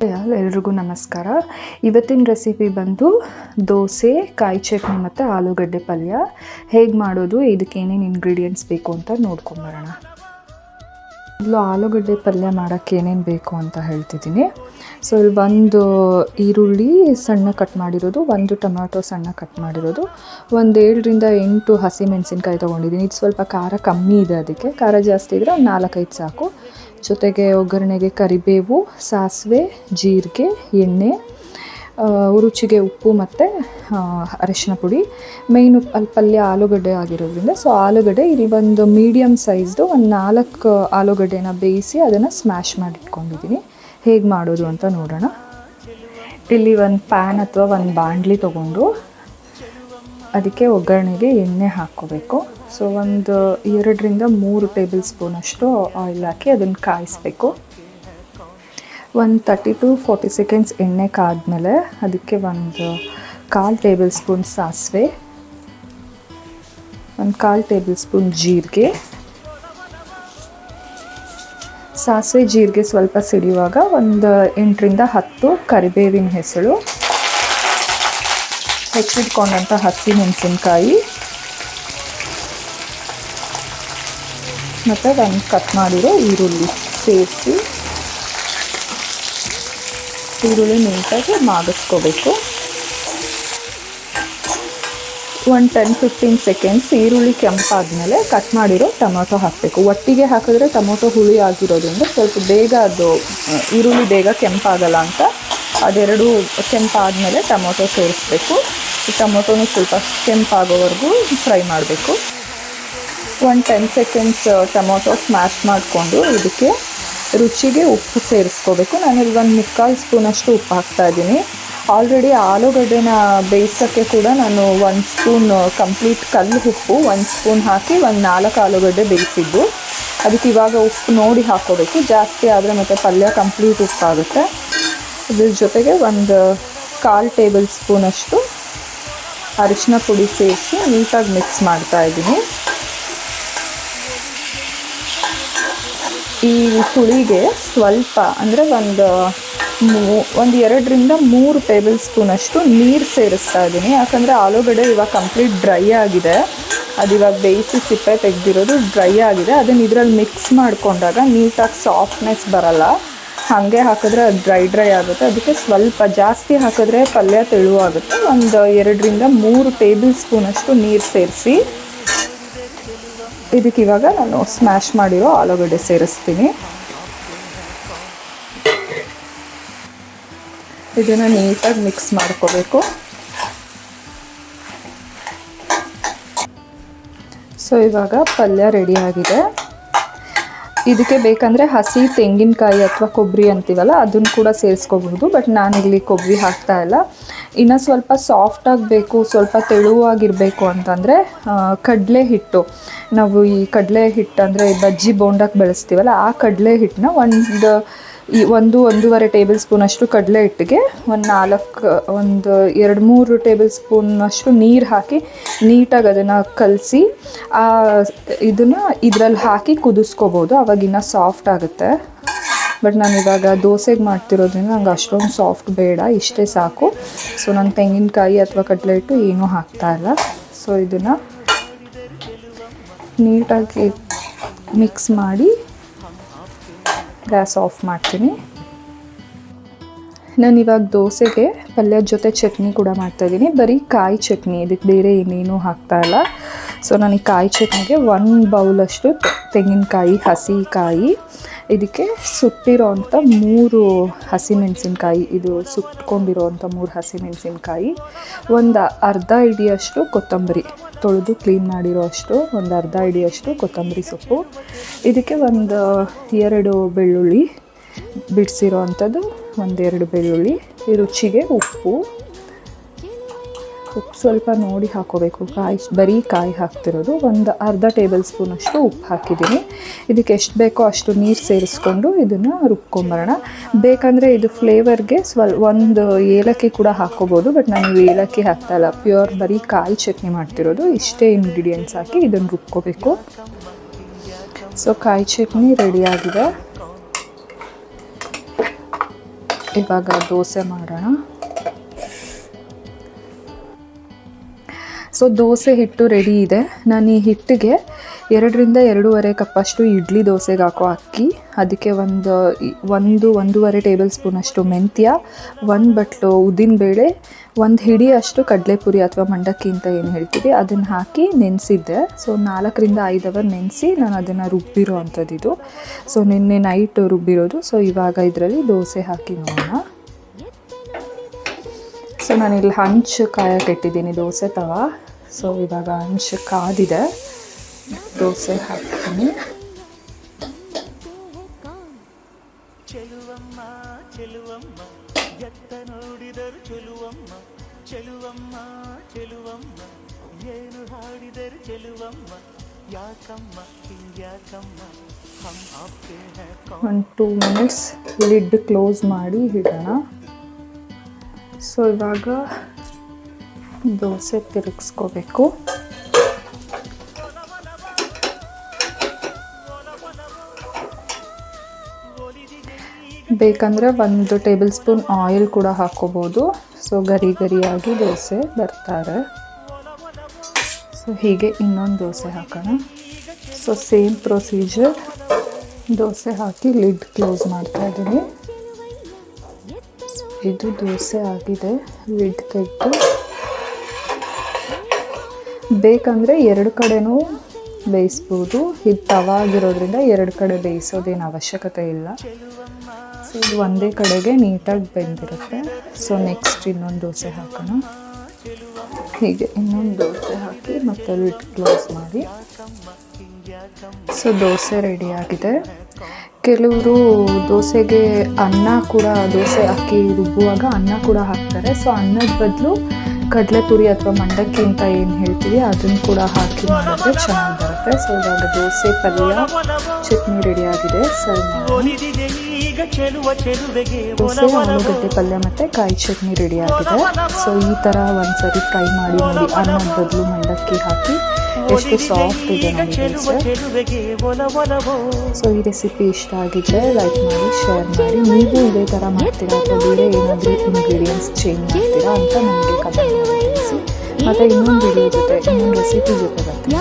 ಎಲ್ರಿಗೂ ನಮಸ್ಕಾರ. ಇವತ್ತಿನ ರೆಸಿಪಿ ಬಂದು ದೋಸೆ, ಕಾಯಿ ಚಟ್ನಿ ಮತ್ತು ಆಲೂಗಡ್ಡೆ ಪಲ್ಯ ಹೇಗೆ ಮಾಡೋದು, ಇದಕ್ಕೆ ಏನೇನು ಇಂಗ್ರೀಡಿಯೆಂಟ್ಸ್ ಬೇಕು ಅಂತ ನೋಡ್ಕೊಂಬರೋಣ. ಮೊದಲು ಆಲೂಗಡ್ಡೆ ಪಲ್ಯ ಮಾಡೋಕ್ಕೆ ಏನೇನು ಬೇಕು ಅಂತ ಹೇಳ್ತಿದ್ದೀನಿ. ಸೊ ಇಲ್ಲಿ ಒಂದು ಈರುಳ್ಳಿ ಸಣ್ಣ ಕಟ್ ಮಾಡಿರೋದು, ಒಂದು ಟೊಮ್ಯಾಟೊ ಸಣ್ಣ ಕಟ್ ಮಾಡಿರೋದು, ಒಂದು 7ರಿಂದ 8 ಹಸಿಮೆಣಸಿನ್ಕಾಯಿ ತೊಗೊಂಡಿದ್ದೀನಿ. ಇದು ಸ್ವಲ್ಪ ಖಾರ ಕಮ್ಮಿ ಇದೆ, ಅದಕ್ಕೆ ಖಾರ ಜಾಸ್ತಿ ಇದ್ದರೆ ಒಂದು 4-5 ಸಾಕು. ಜೊತೆಗೆ ಒಗ್ಗರಣೆಗೆ ಕರಿಬೇವು, ಸಾಸಿವೆ, ಜೀರಿಗೆ, ಎಣ್ಣೆ, ರುಚಿಗೆ ಉಪ್ಪು ಮತ್ತು ಅರಿಶಿನ ಪುಡಿ. ಮೇಯ್ನು ಅಲ್ಲಿ ಪಲ್ಯ ಆಲೂಗಡ್ಡೆ ಆಗಿರೋದ್ರಿಂದ ಸೊ ಆಲೂಗಡ್ಡೆ ಇಲ್ಲಿ ಒಂದು ಮೀಡಿಯಮ್ ಸೈಜ್ದು ಒಂದು 4 ಆಲೂಗಡ್ಡೆನ ಬೇಯಿಸಿ ಅದನ್ನು ಸ್ಮ್ಯಾಶ್ ಮಾಡಿಟ್ಕೊಂಡಿದ್ದೀನಿ. ಹೇಗೆ ಮಾಡೋದು ಅಂತ ನೋಡೋಣ. ಇಲ್ಲಿ ಒಂದು ಪ್ಯಾನ್ ಅಥವಾ ಒಂದು ಬಾಣಲಿ ತೊಗೊಂಡು ಅದಕ್ಕೆ ಒಗ್ಗರಣೆಗೆ ಎಣ್ಣೆ ಹಾಕ್ಕೋಬೇಕು. ಸೊ ಒಂದು 2ರಿಂದ 3 ಟೇಬಲ್ ಸ್ಪೂನಷ್ಟು ಆಯಿಲ್ ಹಾಕಿ ಅದನ್ನು ಕಾಯಿಸ್ಬೇಕು. ಒಂದು 30 to 40 ಸೆಕೆಂಡ್ಸ್ ಎಣ್ಣೆ ಕಾದ್ಮೇಲೆ ಅದಕ್ಕೆ ಒಂದು 1/4 ಟೇಬಲ್ ಸ್ಪೂನ್ ಸಾಸಿವೆ, ಒಂದು 1/4 ಟೇಬಲ್ ಸ್ಪೂನ್ ಜೀರಿಗೆ. ಸಾಸಿವೆ ಜೀರಿಗೆ ಸ್ವಲ್ಪ ಸಿಡಿಯುವಾಗ ಒಂದು 8ರಿಂದ 10 ಕರಿಬೇವಿನ ಹೆಸರು, ಹೆಚ್ಚಿಟ್ಕೊಂಡಂಥ ಹಸಿಮೆಣಸಿನ್ಕಾಯಿ ಮತ್ತು ಒಂದು ಕಟ್ ಮಾಡಿರೋ ಈರುಳ್ಳಿ ಸೇರಿಸಿ ಈರುಳ್ಳಿ ನೀಟಾಗಿ ಮಾಗಿಸ್ಕೋಬೇಕು. ಒಂದು 10-15 ಸೆಕೆಂಡ್ಸ್ ಈರುಳ್ಳಿ ಕೆಂಪಾದಮೇಲೆ ಕಟ್ ಮಾಡಿರೋ ಟೊಮೊಟೊ ಹಾಕಬೇಕು. ಒಟ್ಟಿಗೆ ಹಾಕಿದ್ರೆ ಟೊಮೊಟೊ ಹುಳಿ ಆಗಿರೋದ್ರಿಂದ ಸ್ವಲ್ಪ ಬೇಗ ಅದು ಈರುಳ್ಳಿ ಬೇಗ ಕೆಂಪಾಗಲ್ಲ ಅಂತ ಅದೆರಡು ಕೆಂಪಾದಮೇಲೆ ಟೊಮೊಟೊ ಸೇರಿಸ್ಬೇಕು. ಈ ಟೊಮೊಟೊನೂ ಸ್ವಲ್ಪ ಕೆಂಪಾಗೋವರೆಗೂ ಫ್ರೈ ಮಾಡಬೇಕು. ಒಂದು 10 ಸೆಕೆಂಡ್ಸ್ ಟೊಮೊಟೊ ಸ್ಮ್ಯಾಶ್ ಮಾಡಿಕೊಂಡು ಇದಕ್ಕೆ ರುಚಿಗೆ ಉಪ್ಪು ಸೇರಿಸ್ಕೋಬೇಕು. ನಾನಿಲ್ಲಿ ಒಂದು 3/4 ಸ್ಪೂನಷ್ಟು ಉಪ್ಪು ಹಾಕ್ತಾಯಿದ್ದೀನಿ. ಆಲ್ರೆಡಿ ಆಲೂಗಡ್ಡೆನ ಬೇಯಿಸೋಕ್ಕೆ ಕೂಡ ನಾನು 1 ಸ್ಪೂನ್ ಕಂಪ್ಲೀಟ್ ಕಲ್ಲು ಉಪ್ಪು 1 ಸ್ಪೂನ್ ಹಾಕಿ ಒಂದು 4 ಆಲೂಗಡ್ಡೆ ಬೇಯಿಸಿದ್ದು. ಅದಕ್ಕೆ ಇವಾಗ ಉಪ್ಪು ನೋಡಿ ಹಾಕ್ಕೋಬೇಕು. ಜಾಸ್ತಿ ಆದರೆ ಮತ್ತು ಪಲ್ಯ ಕಂಪ್ಲೀಟ್ ಉಪ್ಪಾಗುತ್ತೆ. ಇದ್ರ ಜೊತೆಗೆ ಒಂದು 1/4 ಟೇಬಲ್ ಸ್ಪೂನಷ್ಟು ಅರಿಶಿನ ಪುಡಿ ಸೇರಿಸಿ ನೀಟಾಗಿ ಮಿಕ್ಸ್ ಮಾಡ್ತಾಯಿದ್ದೀನಿ. ಈ ಹುಳಿಗೆ ಸ್ವಲ್ಪ ಅಂದರೆ ಒಂದು 2ರಿಂದ 3 ಟೇಬಲ್ ಸ್ಪೂನಷ್ಟು ನೀರು ಸೇರಿಸ್ತಾ ಇದ್ದೀನಿ. ಯಾಕಂದರೆ ಆಲೂಗಡ್ಡೆ ಇವಾಗ ಕಂಪ್ಲೀಟ್ ಡ್ರೈ ಆಗಿದೆ. ಅದು ಇವಾಗ ಬೇಯಿಸಿ ಸಿಪ್ಪೆ ತೆಗೆದಿರೋದು ಡ್ರೈ ಆಗಿದೆ. ಅದನ್ನು ಇದರಲ್ಲಿ ಮಿಕ್ಸ್ ಮಾಡಿಕೊಂಡಾಗ ನೀಟಾಗಿ ಸಾಫ್ಟ್ನೆಸ್ ಬರಲ್ಲ. ಹಾಗೆ ಹಾಕಿದ್ರೆ ಅದು ಡ್ರೈ ಆಗುತ್ತೆ. ಅದಕ್ಕೆ ಸ್ವಲ್ಪ ಜಾಸ್ತಿ ಹಾಕಿದ್ರೆ ಪಲ್ಯ ತೆಳುವಾಗುತ್ತೆ. ಒಂದು 2ರಿಂದ 3 ಟೇಬಲ್ ಸ್ಪೂನಷ್ಟು ನೀರು ಸೇರಿಸಿ ಇದಕ್ಕೆ ಇವಾಗ ನಾನು ಸ್ಮ್ಯಾಶ್ ಮಾಡಿರೋ ಆಲೂಗಡ್ಡೆ ಸೇರಿಸ್ತೀನಿ. ಇದನ್ನು ನೀಟಾಗಿ ಮಿಕ್ಸ್ ಮಾಡ್ಕೋಬೇಕು. ಸೊ ಇವಾಗ ಪಲ್ಯ ರೆಡಿಯಾಗಿದೆ. ಇದಕ್ಕೆ ಬೇಕಂದರೆ ಹಸಿ ತೆಂಗಿನಕಾಯಿ ಅಥವಾ ಕೊಬ್ಬರಿ ಅಂತೀವಲ್ಲ ಅದನ್ನು ಕೂಡ ಸೇರಿಸ್ಕೋಬಹುದು. ಬಟ್ ನಾನಿಲ್ಲಿ ಕೊಬ್ಬರಿ ಹಾಕ್ತಾ ಇಲ್ಲ. ಇನ್ನು ಸ್ವಲ್ಪ ಸಾಫ್ಟಾಗಿ ಬೇಕು, ಸ್ವಲ್ಪ ತೆಳುವಾಗಿರಬೇಕು ಅಂತಂದರೆ ಕಡಲೆ ಹಿಟ್ಟು, ನಾವು ಈ ಕಡಲೆ ಹಿಟ್ಟು ಅಂದರೆ ಬಜ್ಜಿ ಬೋಂಡಕ್ಕೆ ಬಳಸ್ತೀವಲ್ಲ ಆ ಕಡಲೆ ಹಿಟ್ಟನ್ನ ಒಂದು 1-1.5 ಟೇಬಲ್ ಸ್ಪೂನಷ್ಟು ಕಡಲೆ ಹಿಟ್ಟಿಗೆ ಒಂದು 2-3 ಟೇಬಲ್ ಸ್ಪೂನಷ್ಟು ನೀರು ಹಾಕಿ ನೀಟಾಗಿ ಅದನ್ನು ಕಲಸಿ ಇದನ್ನು ಇದರಲ್ಲಿ ಹಾಕಿ ಕುದಿಸ್ಕೋಬೋದು. ಅವಾಗಿನ್ನ ಸಾಫ್ಟ್ ಆಗುತ್ತೆ. ಬಟ್ ನಾನು ಇವಾಗ ದೋಸೆಗೆ ಮಾಡ್ತಿರೋದ್ರಿಂದ ನಂಗೆ ಅಷ್ಟೊಂದು ಸಾಫ್ಟ್ ಬೇಡ, ಇಷ್ಟೇ ಸಾಕು. ಸೊ ನಾನು ತೆಂಗಿನಕಾಯಿ ಅಥವಾ ಕಡಲೆ ಹಿಟ್ಟು ಏನೂ ಹಾಕ್ತಾಯಿಲ್ಲ. ಸೊ ಇದನ್ನು ನೀಟಾಗಿ ಮಿಕ್ಸ್ ಮಾಡಿ ಗ್ಯಾಸ್ ಆಫ್ ಮಾಡ್ತೀನಿ. ನಾನು ಇವಾಗ ದೋಸೆಗೆ ಪಲ್ಯದ ಜೊತೆ ಚಟ್ನಿ ಕೂಡ ಮಾಡ್ತಾಯಿದ್ದೀನಿ. ಬರೀ ಕಾಯಿ ಚಟ್ನಿ, ಇದಕ್ಕೆ ಬೇರೆ ಏನೇನೂ ಹಾಕ್ತಾಯಿಲ್ಲ. ಸೊ ನಾನು ಈ ಕಾಯಿ ಚಟ್ನಿಗೆ 1 ಬೌಲಷ್ಟು ತೆಂಗಿನಕಾಯಿ, ಹಸಿ ಕಾಯಿ, ಇದಕ್ಕೆ ಸುಟ್ಟಿರೋವಂಥ 3 ಹಸಿಮೆಣಸಿನ್ಕಾಯಿ, ಇದು ಸುಟ್ಕೊಂಡಿರೋವಂಥ 3 ಹಸಿಮೆಣಸಿನ್ಕಾಯಿ, ಒಂದು ಅರ್ಧ ಹಿಡಿಯಷ್ಟು ಕೊತ್ತಂಬರಿ, ತೊಳೆದು ಕ್ಲೀನ್ ಮಾಡಿರೋ ಅಷ್ಟು ಒಂದು ಅರ್ಧ ಹಿಡಿಯಷ್ಟು ಕೊತ್ತಂಬರಿ ಸೊಪ್ಪು, ಇದಕ್ಕೆ ಒಂದು 2 ಬೆಳ್ಳುಳ್ಳಿ ಬಿಡಿಸಿರೋ ಅಂಥದ್ದು, 1-2 ಬೆಳ್ಳುಳ್ಳಿ, ರುಚಿಗೆ ಉಪ್ಪು ಸ್ವಲ್ಪ ನೋಡಿ ಹಾಕ್ಕೋಬೇಕು. ಬರೀ ಕಾಯಿ ಹಾಕ್ತಿರೋದು. ಒಂದು ಅರ್ಧ ಟೇಬಲ್ ಸ್ಪೂನಷ್ಟು ಉಪ್ಪು ಹಾಕಿದ್ದೀನಿ. ಇದಕ್ಕೆ ಎಷ್ಟು ಬೇಕೋ ಅಷ್ಟು ನೀರು ಸೇರಿಸ್ಕೊಂಡು ಇದನ್ನು ರುಬ್ಕೊಂಬರೋಣ. ಬೇಕಂದರೆ ಇದು ಫ್ಲೇವರ್ಗೆ ಒಂದು ಏಲಕ್ಕಿ ಕೂಡ ಹಾಕ್ಕೋಬೋದು. ಬಟ್ ನಾನು ಏಲಕ್ಕಿ ಹಾಕ್ತಾಯಿಲ್ಲ, ಪ್ಯೂರ್ ಬರೀ ಕಾಯಿ ಚಟ್ನಿ ಮಾಡ್ತಿರೋದು. ಇಷ್ಟೇ ಇಂಗ್ರೀಡಿಯೆಂಟ್ಸ್ ಹಾಕಿ ಇದನ್ನು ರುಬ್ಕೋಬೇಕು. ಸೊ ಕಾಯಿ ಚಟ್ನಿ ರೆಡಿಯಾಗಿದೆ. ಇವಾಗ ದೋಸೆ ಮಾಡೋಣ. ಸೊ ದೋಸೆ ಹಿಟ್ಟು ರೆಡಿ ಇದೆ. ನಾನು ಈ ಹಿಟ್ಟಿಗೆ 2ರಿಂದ 2.5 ಕಪ್ಪಷ್ಟು ಇಡ್ಲಿ ದೋಸೆಗೆ ಹಾಕೋ ಅಕ್ಕಿ, ಅದಕ್ಕೆ ಒಂದೂವರೆ ಟೇಬಲ್ ಸ್ಪೂನಷ್ಟು ಮೆಂತ್ಯ, 1 ಬಟ್ಲು ಉದ್ದಿನಬೇಳೆ, 1 ಹಿಡಿಯಷ್ಟು ಕಡಲೆಪುರಿ ಅಥವಾ ಮಂಡಕ್ಕಿ ಅಂತ ಏನು ಹೇಳ್ತೀವಿ ಅದನ್ನು ಹಾಕಿ ನೆನೆಸಿದ್ದೆ. ಸೊ 4ರಿಂದ 5 ಅವರ್ ನೆನೆಸಿ ನಾನು ಅದನ್ನು ರುಬ್ಬಿರೋ ಅಂಥದ್ದಿದು. ಸೊ ನಿನ್ನೆ ನೈಟ್ ರುಬ್ಬಿರೋದು. ಸೊ ಇವಾಗ ಇದರಲ್ಲಿ ದೋಸೆ ಹಾಕಿ ನೋಡೋಣ. ಸೊ ನಾನಿಲ್ಲಿ ಹಂಚು ಕಾಯಕ್ಕೆ ಇಟ್ಟಿದ್ದೀನಿ ದೋಸೆ ತವ. ಸೊ ಇವಾಗ ಹಂಚು ಕಾದಿದೆ, ದೋಸೆ ಹಾಕ್ತೀನಿ. ಒಂದು 2 ಮಿನಿಟ್ಸ್ ಲಿಡ್ ಕ್ಲೋಸ್ ಮಾಡಿ ಇಡೋಣ. ಸೊ ಇವಾಗ ದೋಸೆ ತಿರುಗಿಸ್ಕೋಬೇಕು. ಬೇಕಂದರೆ 1 ಟೇಬಲ್ ಸ್ಪೂನ್ ಆಯಿಲ್ ಕೂಡ ಹಾಕ್ಕೋಬೋದು. ಸೊ ಗರಿಯಾಗಿ ದೋಸೆ ಬರ್ತಾರೆ. ಸೊ ಹೀಗೆ ಇನ್ನೊಂದು ದೋಸೆ ಹಾಕೋಣ. ಸೊ ಸೇಮ್ ಪ್ರೊಸೀಜರ್, ದೋಸೆ ಹಾಕಿ ಲಿಡ್ ಕ್ಲೋಸ್ ಮಾಡ್ತಾ ಇದ್ದೀನಿ. ಇದು ದೋಸೆ ಆಗಿದೆ. ಲಿಡ್ ತೆಗೆದು ಬೇಕಂದರೆ 2 ಕಡೆನೂ ಬೇಯಿಸ್ಬೋದು. ಇದು ತವಾ ಆಗಿರೋದ್ರಿಂದ 2 ಕಡೆ ಬೇಯಿಸೋದೇನು ಅವಶ್ಯಕತೆ ಇಲ್ಲ. ಸೊ ಇದು ಒಂದೇ ಕಡೆಗೆ ನೀಟಾಗಿ ಬೆಂದಿರುತ್ತೆ. ಸೊ ನೆಕ್ಸ್ಟ್ ಇನ್ನೊಂದು ದೋಸೆ ಹಾಕೋಣ. ಹೀಗೆ ಇನ್ನೊಂದು ದೋಸೆ ಹಾಕಿ ಮತ್ತೆ ಲಿಡ್ ಕ್ಲೋಸ್ ಮಾಡಿ. ಸೊ ದೋಸೆ ರೆಡಿಯಾಗಿದೆ. ಕೆಲವರು ದೋಸೆಗೆ ಅನ್ನ ಕೂಡ, ದೋಸೆ ಅಕ್ಕಿ ರುಬ್ಬುವಾಗ ಅನ್ನ ಕೂಡ ಹಾಕ್ತಾರೆ. ಸೊ ಅನ್ನದ ಬದಲು ಕಡಲೆಪುರಿ ಅಥವಾ ಮಂಡಕ್ಕಿ ಅಂತ ಏನು ಹೇಳ್ತೀವಿ ಅದನ್ನು ಕೂಡ ಹಾಕಿ ಮಾಡಿದ್ರೆ ಚೆನ್ನಾಗಿ ಬರುತ್ತೆ. ಸೊ ಇವಾಗ ದೋಸೆ ಪಲ್ಯ ಚಟ್ನಿ ರೆಡಿಯಾಗಿದೆ. ದೋಸೆ ಆಲೂಗಡ್ಡೆ ಪಲ್ಯ ಮತ್ತು ಕಾಯಿ ಚಟ್ನಿ ರೆಡಿಯಾಗಿದೆ. ಸೊ ಈ ಥರ ಒಂದ್ಸರಿ ಟ್ರೈ ಮಾಡಿ ನೋಡಿ. ಅನ್ನದ ಬದಲು ಮಂಡಕ್ಕಿ ಹಾಕಿ ಎಷ್ಟು ಸಾಫ್ಟ್ ಇದೆ ನೋಡಿ ದೋಸೆ. ಸೊ ಈ ರೆಸಿಪಿ ಇಷ್ಟ ಆಗಿದ್ರೆ ಲೈಕ್ ಮಾಡಿ, ಶೇರ್ ಮಾಡಿ. ನೀವು ಇದೇ ಥರ ಮಾಡ್ತೀರಾ ಅಥವಾ ಬೇರೆ ಏನಾದರೂ ಇಂಗ್ರೀಡಿಯೆಂಟ್ಸ್ ಚೇಂಜ್ ಮಾಡ್ತೀರಾ ಅಂತ ನನಗೆ ಕಮೆಂಟ್ ಮಾಡಿ ತಿಳಿಸಿ. ಮತ್ತು ಇನ್ನೊಂದು ವಿಡಿಯೋ ಜೊತೆ, ಇನ್ನೊಂದು ರೆಸಿಪಿ ಜೊತೆ ಬರ್ತೀನಿ.